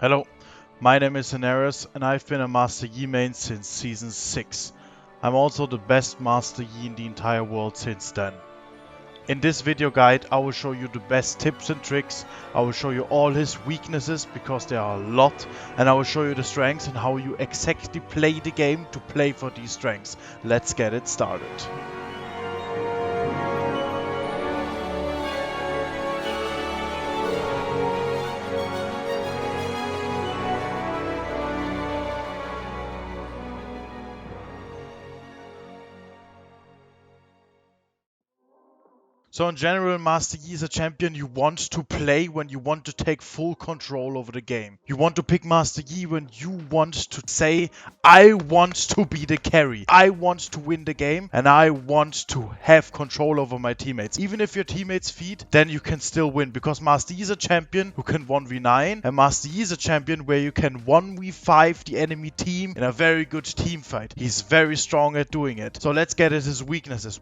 Hello, my name is Sinerias and I've been a Master Yi main since Season 6. I'm also the best Master Yi in the entire world since then. In this video guide I will show you the best tips and tricks, I will show you all his weaknesses because there are a lot, and I will show you the strengths and how you exactly play the game to play for these strengths. Let's get it started. So in general, Master Yi is a champion you want to play when you want to take full control over the game. You want to pick Master Yi when you want to say, I want to be the carry. I want to win the game and I want to have control over my teammates. Even if your teammates feed, then you can still win because Master Yi is a champion who can 1v9 and Master Yi is a champion where you can 1v5 the enemy team in a very good team fight. He's very strong at doing it. So let's get at his weaknesses.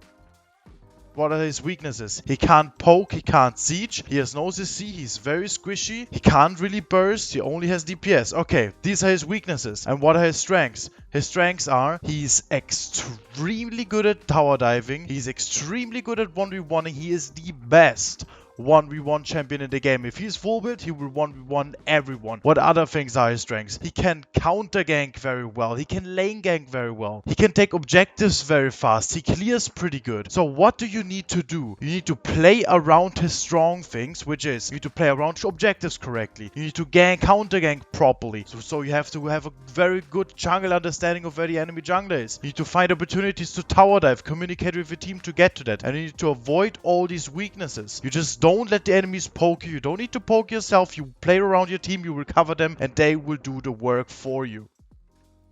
What are his weaknesses? He can't poke, he can't siege, he has no CC, he's very squishy, he can't really burst, he only has DPS. Okay, these are his weaknesses. And what are his strengths? His strengths are, he's extremely good at tower diving, he's extremely good at 1v1ing, he is the best 1v1 champion in the game. If he's full build, he will 1v1 everyone. What other things are his strengths? He can counter gank very well. He can lane gank very well. He can take objectives very fast. He clears pretty good. So what do you need to do? You need to play around his strong things, which is you need to play around objectives correctly. You need to gank, counter gank properly. So you have to have a very good jungle understanding of where the enemy jungler is. You need to find opportunities to tower dive, communicate with your team to get to that. And you need to avoid all these weaknesses. You just don't let the enemies poke you. You don't need to poke yourself. You play around your team, you will cover them, and they will do the work for you.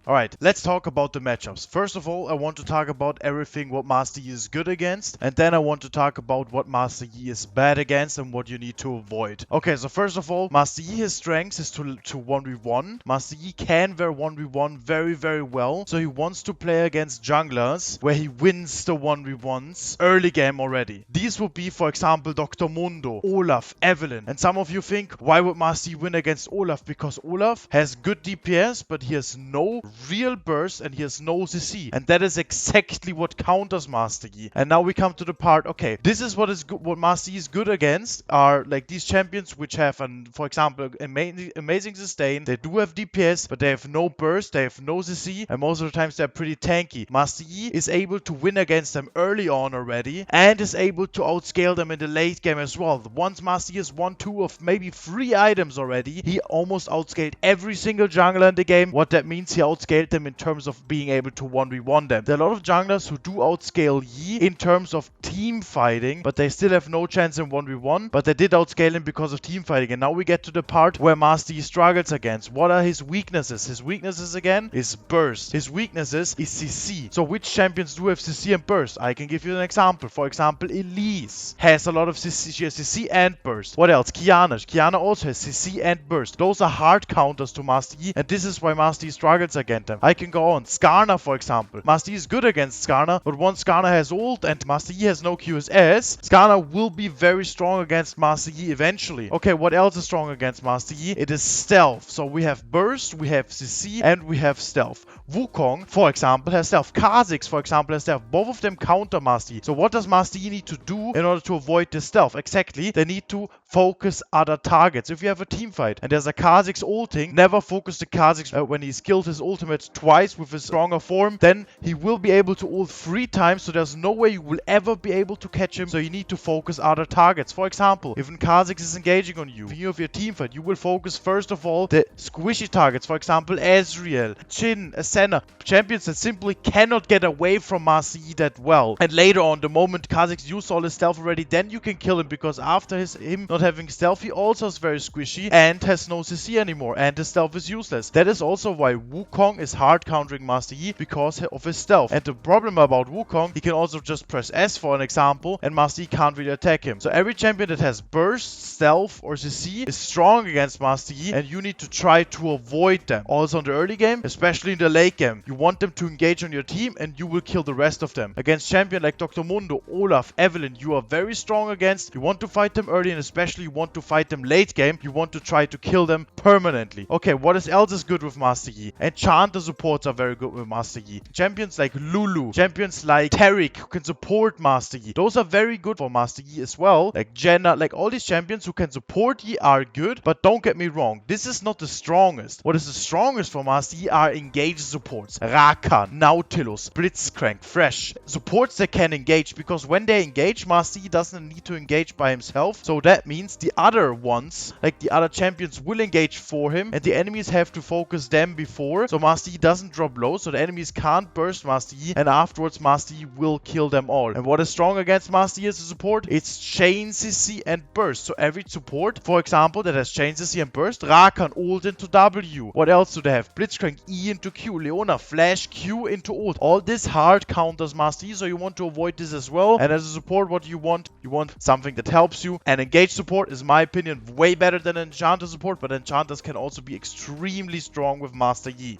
Alright, let's talk about the matchups. First of all, I want to talk about everything what Master Yi is good against, and then I want to talk about what Master Yi is bad against and what you need to avoid. Okay, so first of all, Master Yi, his strengths is to 1v1. Master Yi can 1v1 very well, so he wants to play against junglers where he wins the 1v1s early game already. These would be, for example, Dr. Mundo, Olaf, Evelyn. And some of you think, why would Master Yi win against Olaf? Because Olaf has good DPS, but he has no real burst and he has no CC, and that is exactly what counters Master Yi. And now we come to the part, okay, this is what is good. What Master Yi is good against are like these champions which have for example, amazing sustain. They do have DPS, but they have no burst, they have no CC, and most of the times they're pretty tanky. Master Yi is able to win against them early on already and is able to outscale them in the late game as well. Once Master Yi has 1, 2 of maybe 3 items already, he almost outscaled every single jungler in the game. What that means, he outscaled them in terms of being able to 1v1 them. There are a lot of junglers who do outscale Yi in terms of team fighting, but they still have no chance in 1v1, but they did outscale him because of team fighting. And now we get to the part where Master Yi struggles against. What are his weaknesses? His weaknesses again is burst. His weaknesses is CC. So which champions do have CC and burst? I can give you an example. For example, Elise has a lot of CC. She has CC and burst. What else? Kiana. Kiana also has CC and burst. Those are hard counters to Master Yi, and this is why Master Yi struggles against them. I can go on. Skarner, for example. Master Yi is good against Skarner, but once Skarner has ult and Master Yi has no QSS, Skarner will be very strong against Master Yi eventually. Okay, what else is strong against Master Yi? It is stealth. So we have burst, we have CC, and we have stealth. Wukong, for example, has stealth. Kha'Zix, for example, has stealth. Both of them counter Master Yi. So what does Master Yi need to do in order to avoid this stealth? Exactly, they need to focus other targets. If you have a team fight and there's a Kha'Zix ulting, never focus the Kha'Zix when he skilled his ultimate twice with his stronger form, then he will be able to ult 3 times, so there's no way you will ever be able to catch him. So you need to focus other targets. For example, if an Kha'Zix is engaging on you, if you have your team fight, you will focus first of all the squishy targets. For example, Ezreal, Jhin, Ascena, champions that simply cannot get away from Master Yi that well. And later on, the moment Kha'Zix used all his stealth already, then you can kill him, because after him not having stealth, he also is very squishy and has no CC anymore, and his stealth is useless. That is also why Wukong is hard countering Master Yi, because of his stealth. And the problem about Wukong, he can also just press S for an example, and Master Yi can't really attack him. So every champion that has burst, stealth, or CC is strong against Master Yi, and you need to try to avoid them. Also in the early game, especially in the late game, you want them to engage on your team, and you will kill the rest of them. Against champion like Dr. Mundo, Olaf, Evelyn, you are very strong against. You want to fight them early, and especially especially you want to fight them late game, you want to try to kill them permanently. Okay, what else is good with Master Yi? Enchanter supports are very good with Master Yi. Champions like Lulu, champions like Taric who can support Master Yi, those are very good for Master Yi as well. Like Jenna, like all these champions who can support Yi are good, but don't get me wrong, this is not the strongest. What is the strongest for Master Yi are engaged supports. Rakan, Nautilus, Blitzcrank, Fresh. Supports that can engage, because when they engage, Master Yi doesn't need to engage by himself. So that means the other ones, like the other champions, will engage for him, and the enemies have to focus them before. So Master Yi doesn't drop low, so the enemies can't burst Master Yi, and afterwards Master Yi will kill them all. And what is strong against Master Yi as a support? It's Chain CC and Burst. So every support, for example, that has Chain CC and Burst, Rakan ult into W. What else do they have? Blitzcrank E into Q, Leona Flash Q into ult. All this hard counters Master Yi, so you want to avoid this as well. And as a support, what do you want? You want something that helps you. And engage support is, in my opinion, way better than enchanter support, but enchanters can also be extremely strong with Master Yi.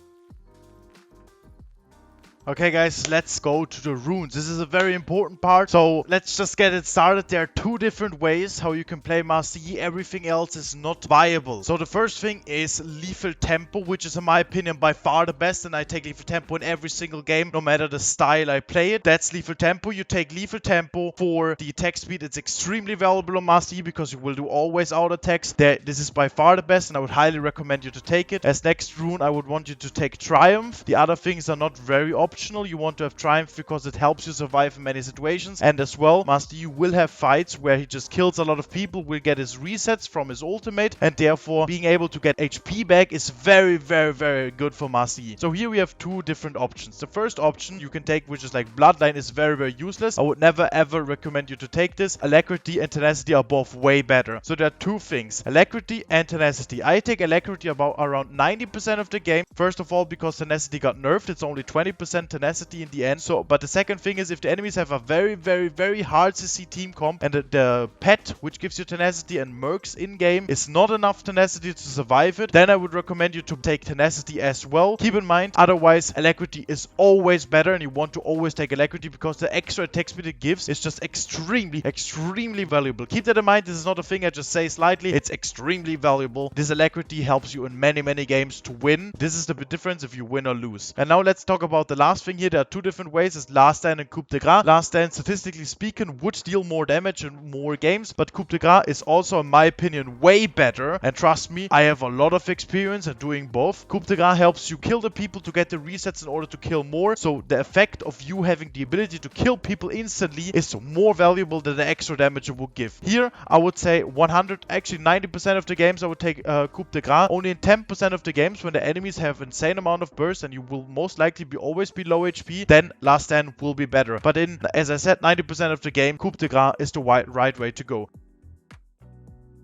Okay guys, let's go to the runes. This is a very important part, so let's just get it started. There are two different ways how you can play Master Yi. Everything else is not viable. So the first thing is Lethal Tempo, which is in my opinion by far the best, and I take Lethal Tempo in every single game, no matter the style I play it. That's Lethal Tempo. You take Lethal Tempo for the attack speed. It's extremely valuable on Master Yi because you will do always out attacks. This is by far the best, and I would highly recommend you to take it. As next rune, I would want you to take Triumph. The other things are not very optional. You want to have Triumph because it helps you survive in many situations. And as well, Master Yi will have fights where he just kills a lot of people, will get his resets from his ultimate, and therefore being able to get HP back is very, very, very good for Master Yi. So here we have two different options. The first option you can take, which is like Bloodline, is very, very useless. I would never ever recommend you to take this. Alacrity and Tenacity are both way better. So there are two things, Alacrity and Tenacity. I take Alacrity around 90% of the game. First of all, because Tenacity got nerfed, it's only 20% Tenacity in the end. So, but the second thing is, if the enemies have a very, very, very hard CC team comp, and the pet, which gives you Tenacity and Mercs in-game, is not enough Tenacity to survive it, then I would recommend you to take Tenacity as well. Keep in mind, otherwise, Alacrity is always better, and you want to always take Alacrity because the extra attack speed it gives is just extremely, extremely valuable. Keep that in mind. This is not a thing I just say slightly. It's extremely valuable. This Alacrity helps you in many, many games to win. This is the difference if you win or lose. And now let's talk about the last thing here. There are two different ways. It's Last Stand and Coup de Grace. Last Stand, statistically speaking, would deal more damage in more games, but Coup de Grace is also, in my opinion, way better. And trust me, I have a lot of experience at doing both. Coup de Grace helps you kill the people to get the resets in order to kill more. So the effect of you having the ability to kill people instantly is more valuable than the extra damage it would give. Here, I would say 90% of the games I would take Coup de Grace. Only in 10% of the games, when the enemies have insane amount of burst and you will most likely always be low HP, then Last Stand will be better. But in, as I said, 90% of the game, Coup de Grace is the right way to go.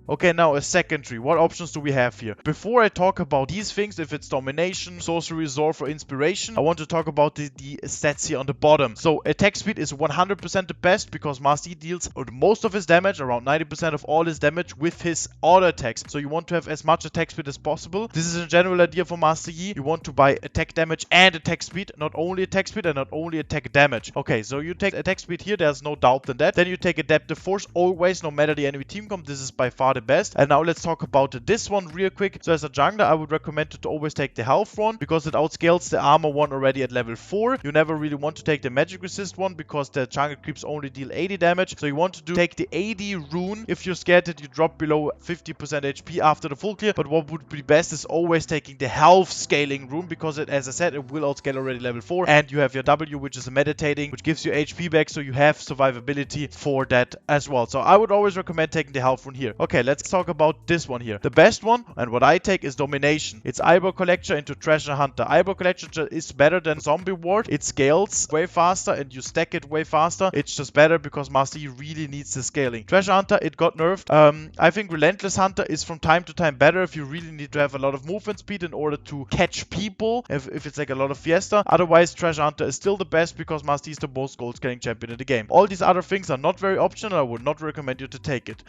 Okay, now a secondary. What options do we have here? Before I talk about these things, if it's Domination, Sorcery, Resolve, or Inspiration, I want to talk about the stats here on the bottom. So attack speed is 100% the best because Master Yi deals most of his damage, around 90% of all his damage, with his auto attacks. So you want to have as much attack speed as possible. This is a general idea for Master Yi. You want to buy attack damage and attack speed, not only attack speed and not only attack damage. Okay, so you take attack speed here, there's no doubt in that. Then you take Adaptive Force always, no matter the enemy team comp. This is by far the best. And now let's talk about this one real quick. So as a jungler, I would recommend you to always take the health one because it outscales the armor one already at level 4. You never really want to take the magic resist one because the jungle creeps only deal 80 damage. So you want to take the 80 rune if you're scared that you drop below 50% HP after the full clear. But what would be best is always taking the health scaling rune because it, as I said, it will outscale already level 4. And you have your W, which is a meditating, which gives you HP back, so you have survivability for that as well. So I would always recommend taking the health rune here. Okay, let's talk about this one here. The best one, and what I take, is Domination. It's Eyebrow Collector into Treasure Hunter. Eyebrow Collector is better than Zombie Ward. It scales way faster and you stack it way faster. It's just better because Master Yi really needs the scaling. Treasure Hunter, it got nerfed. I think Relentless Hunter is from time to time better if you really need to have a lot of movement speed in order to catch people, if it's like a lot of Fiesta. Otherwise, Treasure Hunter is still the best because Master Yi is the most gold scaling champion in the game. All these other things are not very optional. I would not recommend you to take it.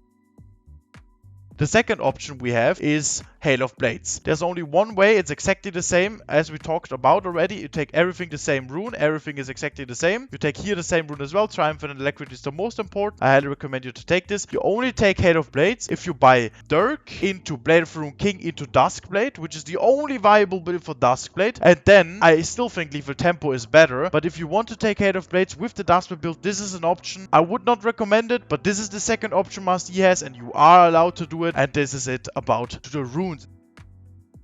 The second option we have is Hail of Blades. There's only one way, it's exactly the same as we talked about already. You take everything the same rune, everything is exactly the same. You take here the same rune as well. Triumph and Alacrity is the most important. I highly recommend you to take this. You only take Hail of Blades if you buy Dirk into Blade of the Rune King into Duskblade, which is the only viable build for Duskblade. And then I still think Lethal Tempo is better. But if you want to take Hail of Blades with the Duskblade build, this is an option. I would not recommend it, but this is the second option Master Yi has, and you are allowed to do it. And this is it about the runes.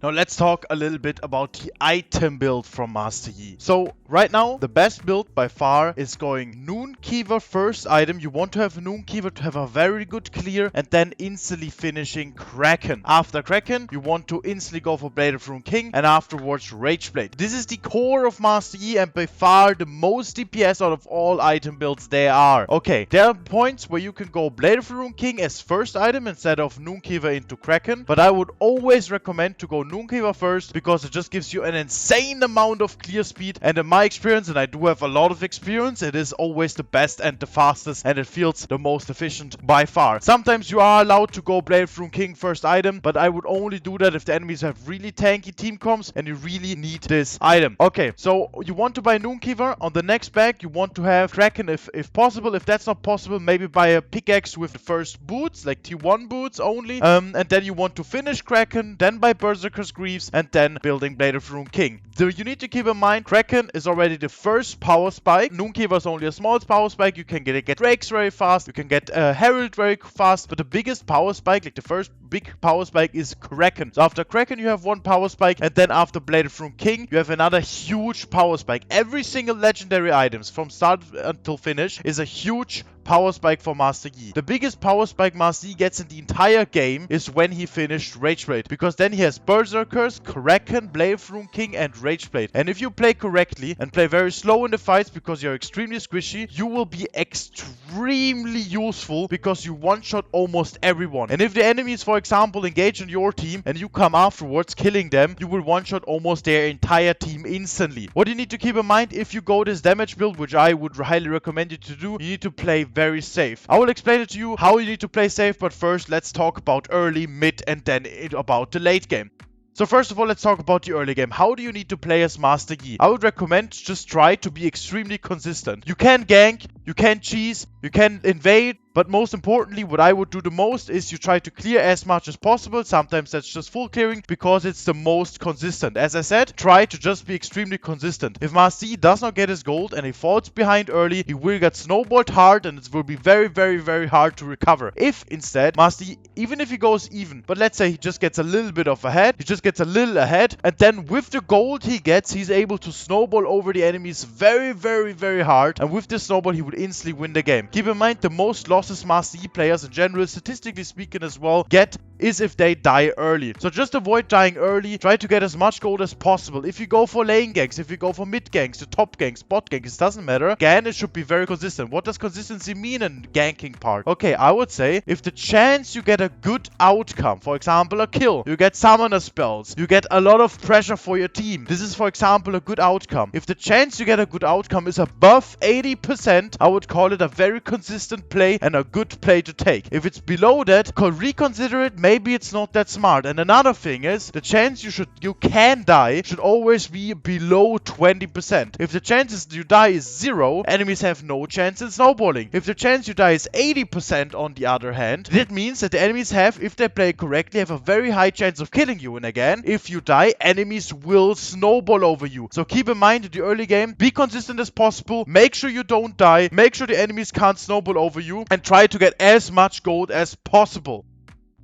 Now let's talk a little bit about the item build from Master Yi. So right now, the best build by far is going Noonkeeper first item. You want to have Noonkeeper to have a very good clear and then instantly finishing Kraken. After Kraken, you want to instantly go for Blade of the Rune King and afterwards Rageblade. This is the core of Master Yi and by far the most DPS out of all item builds there are. Okay, there are points where you can go Blade of the Rune King as first item instead of Noonkeeper into Kraken, but I would always recommend to go Noonkeeper first because it just gives you an insane amount of clear speed, and in my experience, and I do have a lot of experience, it is always the best and the fastest and it feels the most efficient by far. Sometimes you are allowed to go Blade of the Rune King first item, but I would only do that if the enemies have really tanky team comps and you really need this item. Okay, so you want to buy Noonkeeper. On the next bag you want to have Kraken if possible. If that's not possible, maybe buy a pickaxe with the first boots, like T1 boots only, and then you want to finish Kraken, then buy Berserker's Greaves, and then building Blade of the Rune King. So you need to keep in mind, Kraken is already the first power spike. Noonkeeper is only a small power spike. You can get Drakes very fast. You can get Herald very fast. But the biggest power spike, like the first big power spike, is Kraken. So after Kraken, you have one power spike. And then after Blade of the Rune King, you have another huge power spike. Every single legendary items from start until finish is a huge power spike for Master Yi. The biggest power spike Master Yi gets in the entire game is when he finished Rageblade, because then he has Berserkers, Kraken, Blade of the Rune King, and Rageblade. And if you play correctly and play very slow in the fights because you're extremely squishy, you will be extremely useful because you one-shot almost everyone. And if the enemies, for example, engage on your team and you come afterwards killing them, you will one-shot almost their entire team instantly. What you need to keep in mind, if you go this damage build, which I would highly recommend you to do, you need to play very safe. I will explain it to you how you need to play safe, but first let's talk about early, mid, and then about the late game. So first of all, let's talk about the early game. How do you need to play as Master Yi? I would recommend just try to be extremely consistent. You can gank, you can cheese, you can invade, but most importantly, what I would do the most is you try to clear as much as possible. Sometimes that's just full clearing because it's the most consistent. As I said, try to just be extremely consistent. If Master Yi does not get his gold and he falls behind early, he will get snowballed hard and it will be very, very, very hard to recover. If instead, Master Yi, even if he goes even, but let's say he just gets a little bit of ahead, he just gets a little ahead, and then with the gold he gets, he's able to snowball over the enemies very, very, very hard, and with this snowball he would instantly win the game. Keep in mind, the most losses Master Yi players in general, statistically speaking as well, get is if they die early. So just avoid dying early. Try to get as much gold as possible. If you go for lane ganks, if you go for mid ganks, the top ganks, bot ganks, it doesn't matter. Again, it should be very consistent. What does consistency mean in ganking part? Okay, I would say if the chance you get a good outcome, for example a kill, you get summoner spells, you get a lot of pressure for your team. This is for example a good outcome. If the chance you get a good outcome is above 80%, I would call it a very consistent play and a good play to take. If it's below that, reconsider it. Maybe it's not that smart. And another thing is, the chance you can die should always be below 20%. If the chances you die is 0, enemies have no chance in snowballing. If the chance you die is 80% on the other hand, that means that the enemies have, if they play correctly, have a very high chance of killing you. And again, if you die, enemies will snowball over you. So keep in mind in the early game, be consistent as possible, make sure you don't die, make sure the enemies can't snowball over you, and try to get as much gold as possible.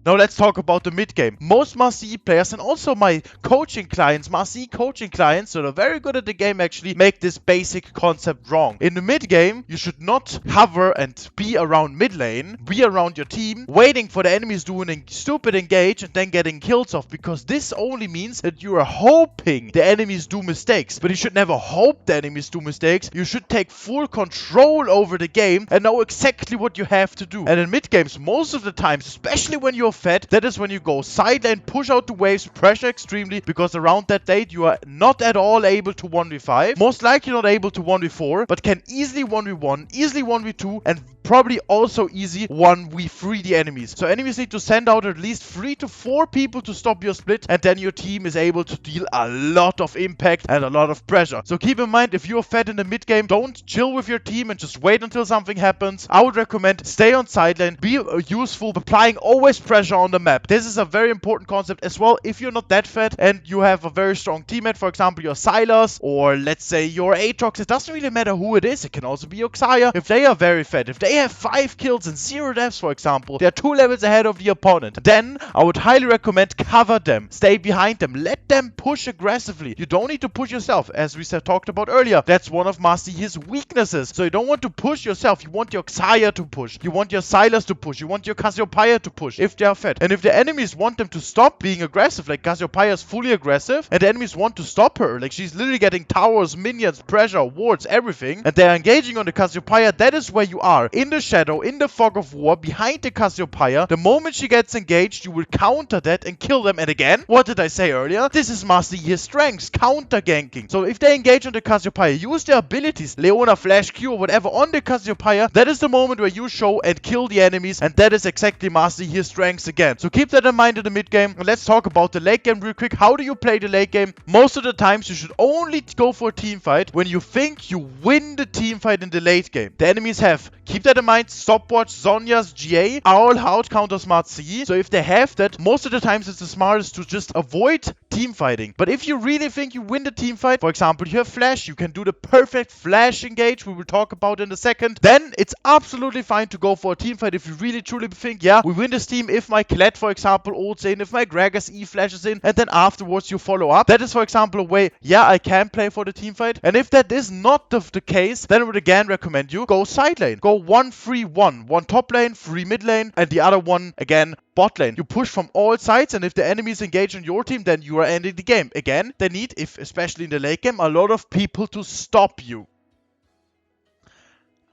Now let's talk about the mid game. Most Master Yi players and also my coaching clients, Master Yi coaching clients, so they're very good at the game actually, make this basic concept wrong. In the mid game, you should not hover and be around mid lane, be around your team, waiting for the enemies doing a stupid engage and then getting kills off, because this only means that you are hoping the enemies do mistakes. But you should never hope the enemies do mistakes. You should take full control over the game and know exactly what you have to do. And in mid games, most of the times, especially when you're fed, that is when you go side lane, push out the waves, pressure extremely, because around that date you are not at all able to 1v5, most likely not able to 1v4, but can easily 1v1, easily 1v2, and probably also easy 1v3 the enemies. So enemies need to send out at least 3 to 4 people to stop your split, and then your team is able to deal a lot of impact and a lot of pressure. So keep in mind, if you're fed in the mid game, don't chill with your team and just wait until something happens. I would recommend stay on side lane, be useful, applying always pressure on the map. This is a very important concept as well. If you're not that fed and you have a very strong teammate, for example your Sylas, or let's say your Aatrox, it doesn't really matter who it is, it can also be your Xayah. If they are very fed, if they have 5 kills and 0 deaths, for example, they're 2 levels ahead of the opponent, then I would highly recommend cover them, stay behind them, let them push aggressively. You don't need to push yourself, as we talked about earlier. That's one of Master Yi's weaknesses. So you don't want to push yourself, you want your Xayah to push, you want your Sylas to push, you want your Cassiopeia to push, if they are fed. And if the enemies want them to stop being aggressive, like Cassiopeia is fully aggressive, and the enemies want to stop her, like she's literally getting towers, minions, pressure, wards, everything, and they're engaging on the Cassiopeia, that is where you are. In the shadow, in the fog of war, behind the Cassiopeia. The moment she gets engaged, you will counter that and kill them. And again, what did I say earlier? This is Master Yi's strengths, counter ganking. So if they engage on the Cassiopeia, use their abilities, Leona, Flash, Q, or whatever on the Cassiopeia, that is the moment where you show and kill the enemies, and that is exactly Master Yi's strengths again. So keep that in mind in the mid game. And let's talk about the late game real quick. How do you play the late game? Most of the times you should only go for a team fight when you think you win the team fight in the late game. The enemies have, keep that in mind, stopwatch, Zhonya's GA, all out counter smart CE. So if they have that, most of the times it's the smartest to just avoid team fighting. But if you really think you win the team fight, for example, you have Flash, you can do the perfect Flash engage, we will talk about in a second, then it's absolutely fine to go for a team fight if you really truly think, yeah, we win this team if my Kled, for example, ults in, if my Gragas E flashes in, and then afterwards you follow up. That is, for example, a way, yeah, I can play for the team fight. And if that is not the case, then I would again recommend you go side lane. Go 1-3-1. One top lane, 3 mid lane, and the other one, again, bot lane. You push from all sides, and if the enemies engage on your team, then you are ending the game. Again, they need, if especially in the late game, a lot of people to stop you.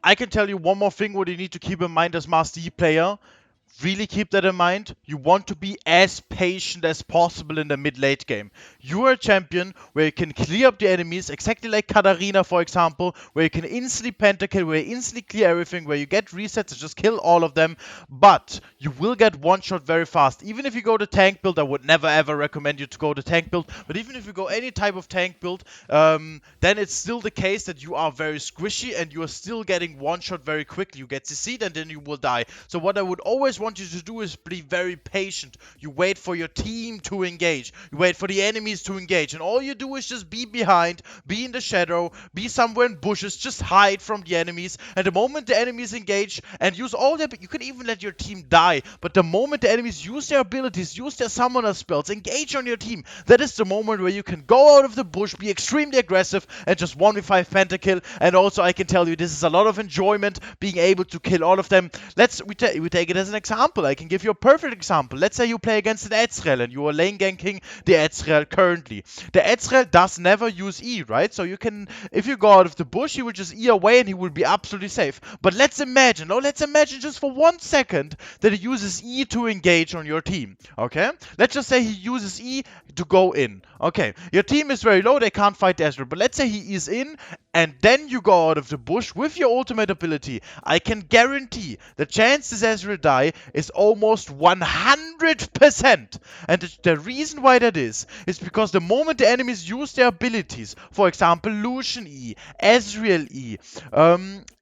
I can tell you one more thing what you need to keep in mind as Master Yi player. Really keep that in mind. You want to be as patient as possible in the mid-late game. You are a champion where you can clear up the enemies, exactly like Katarina, for example, where you can instantly pentakill, where you instantly clear everything, where you get resets and just kill all of them. But you will get one-shot very fast. Even if you go the tank build, I would never ever recommend you to go the tank build. But even if you go any type of tank build, then it's still the case that you are very squishy and you are still getting one-shot very quickly. You get CC'd and then you will die. So what I would always want you to do is be very patient. You wait for your team to engage. You wait for the enemies to engage. And all you do is just be behind, be in the shadow, be somewhere in bushes, just hide from the enemies. And the moment the enemies engage and use all their... You can even let your team die. But the moment the enemies use their abilities, use their summoner spells, engage on your team, that is the moment where you can go out of the bush, be extremely aggressive, and just 1v5 pentakill. And also I can tell you, this is a lot of enjoyment, being able to kill all of them. We take it as an example. I can give you a perfect example. Let's say you play against an Ezreal and you are lane ganking the Ezreal currently. The Ezreal does never use E, right? So you can, if you go out of the bush, he will just E away and he will be absolutely safe. But let's imagine just for 1 second that he uses E to engage on your team, okay? Let's just say he uses E to go in. Okay, your team is very low, they can't fight the Ezreal, but let's say he is in and then you go out of the bush with your ultimate ability. I can guarantee the chance this Ezreal die is almost 100%. And the reason why that is because the moment the enemies use their abilities, for example, Lucian E, Ezreal E,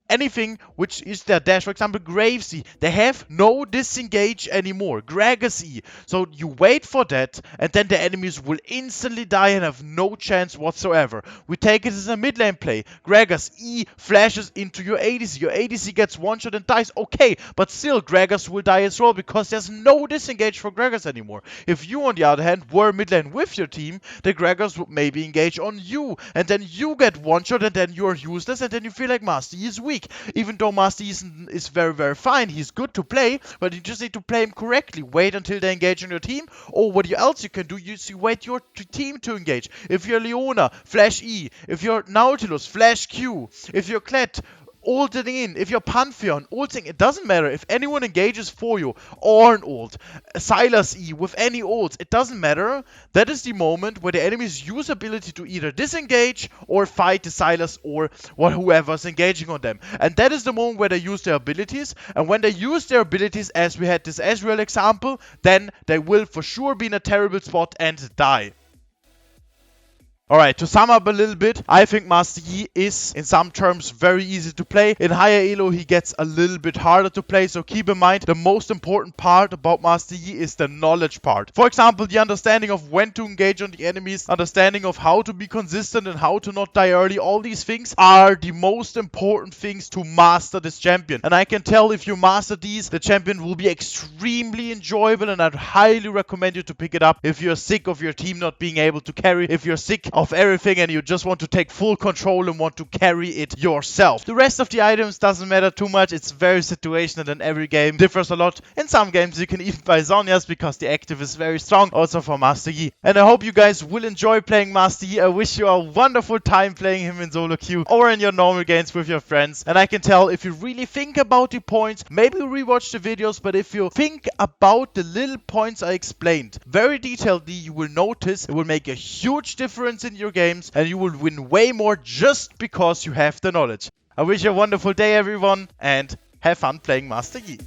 anything which is their dash, for example, Graves E, they have no disengage anymore. Gragas E. So you wait for that, and then the enemies will instantly die and have no chance whatsoever. We take it as a mid lane play. Gragas E flashes into your ADC. Your ADC gets one shot and dies. Okay, but still Gragas will die as well because there's no disengage for Gragas anymore. If you, on the other hand, were mid lane with your team, the Gragas would maybe engage on you, and then you get one shot, and then you're useless, and then you feel like Master Yi is weak. Even though Master Yi is very, very fine, he's good to play, but you just need to play him correctly. Wait until they engage on your team, or what else you can do is you wait your team to engage. If you're Leona, flash E. If you're Nautilus, flash Q. If you're Kled, ulting in, if you're Pantheon, ulting, it doesn't matter. If anyone engages for you, Ornn ult, Sylas E with any ults, it doesn't matter. That is the moment where the enemies use ability to either disengage or fight the Sylas or whoever's engaging on them. And that is the moment where they use their abilities. And when they use their abilities, as we had this Ezreal example, then they will for sure be in a terrible spot and die. Alright, to sum up a little bit, I think Master Yi is, in some terms, very easy to play. In higher elo, he gets a little bit harder to play, so keep in mind, the most important part about Master Yi is the knowledge part. For example, the understanding of when to engage on the enemies, understanding of how to be consistent and how to not die early. All these things are the most important things to master this champion. And I can tell if you master these, the champion will be extremely enjoyable, and I'd highly recommend you to pick it up if you're sick of your team not being able to carry, if you're sick of everything and you just want to take full control and want to carry it yourself. The rest of the items doesn't matter too much. It's very situational and every game differs a lot. In some games you can even buy Zhonya's because the active is very strong, also for Master Yi. And I hope you guys will enjoy playing Master Yi. I wish you a wonderful time playing him in solo queue or in your normal games with your friends. And I can tell if you really think about the points, maybe rewatch the videos, but if you think about the little points I explained very detailedly, you will notice it will make a huge difference in your games and you will win way more just because you have the knowledge. I wish you a wonderful day everyone and have fun playing Master Yi.